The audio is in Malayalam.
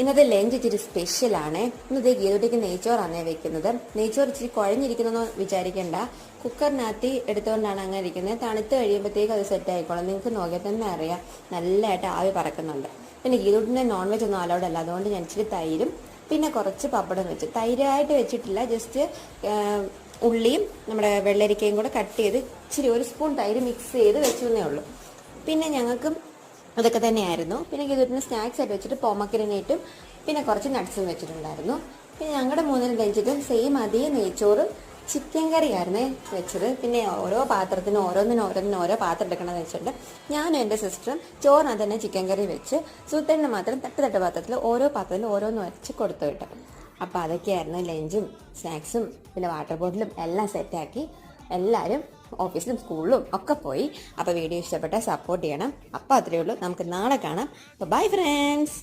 ഇന്നത്തെ ലഞ്ച് ഇച്ചിരി സ്പെഷ്യലാണ്. ഇന്നത്തെ ഗീതോട്ടിക്ക് നെയ്ച്ചോറാണ് വെക്കുന്നത്. നെയ്ച്ചോറ് ഇച്ചിരി കുഴഞ്ഞിരിക്കുന്നതെന്ന് വിചാരിക്കേണ്ട, കുക്കറിനകത്ത് എടുത്തുകൊണ്ടാണ് അങ്ങനെ ഇരിക്കുന്നത്. തണുത്ത് കഴിയുമ്പോഴത്തേക്ക് അത് സെറ്റ് ആയിക്കോളും. നിങ്ങൾക്ക് നോക്കിയാൽ തന്നെ അറിയാം, നല്ലതായിട്ട് ആവി പറക്കുന്നുണ്ട്. പിന്നെ ഗീതോട്ടിൻ്റെ നോൺ വെജ് ഒന്നും അലൗഡ് അല്ല, അതുകൊണ്ട് ഞാൻ ഇച്ചിരി തൈരും പിന്നെ കുറച്ച് പപ്പടം വെച്ച്, തൈരായിട്ട് വെച്ചിട്ടില്ല, ജസ്റ്റ് ഉള്ളിയും നമ്മുടെ വെള്ളരിക്കയും കൂടെ കട്ട് ചെയ്ത് ഇച്ചിരി ഒരു സ്പൂൺ തൈര് മിക്സ് ചെയ്ത് വെച്ചെന്നേ ഉള്ളൂ. പിന്നെ ഞങ്ങൾക്കും അതൊക്കെ തന്നെയായിരുന്നു. പിന്നെ ഗീതോട്ടിന് സ്നാക്സ് ആയിട്ട് വെച്ചിട്ട് പോമഗ്രനേറ്റും പിന്നെ കുറച്ച് നട്ട്സും വെച്ചിട്ടുണ്ടായിരുന്നു. പിന്നെ ഞങ്ങളുടെ മൂന്നിനും കഴിച്ചിട്ടും സെയിം അതേ നെയ്ച്ചോറും ചിക്കൻ കറിയായിരുന്നേ വെച്ചത്. പിന്നെ ഓരോ പാത്രത്തിനും ഓരോന്നിനും ഓരോ പാത്രം എടുക്കണമെന്ന് വെച്ചിട്ടുണ്ട്. ഞാനും എൻ്റെ സിസ്റ്ററും ചോറിനകത്ത് തന്നെ ചിക്കൻ കറി വെച്ച് സുത്തേണ്ണ മാത്രം തട്ട് പാത്രത്തിൽ ഓരോ പാത്രത്തിലും ഓരോന്ന് വെച്ച് കൊടുത്തു വിട്ടു. അപ്പോൾ അതൊക്കെയായിരുന്നു ലഞ്ചും സ്നാക്സും പിന്നെ വാട്ടർ ബോട്ടിലും എല്ലാം സെറ്റാക്കി എല്ലാവരും ഓഫീസിലും സ്കൂളിലും ഒക്കെ പോയി. അപ്പോൾ വീഡിയോ ഇഷ്ടപ്പെട്ടാൽ സപ്പോർട്ട് ചെയ്യണം. അപ്പോൾ അത്രയേ ഉള്ളൂ. നമുക്ക് നാളെ കാണാം. അപ്പോൾ ബൈ ഫ്രണ്ട്സ്.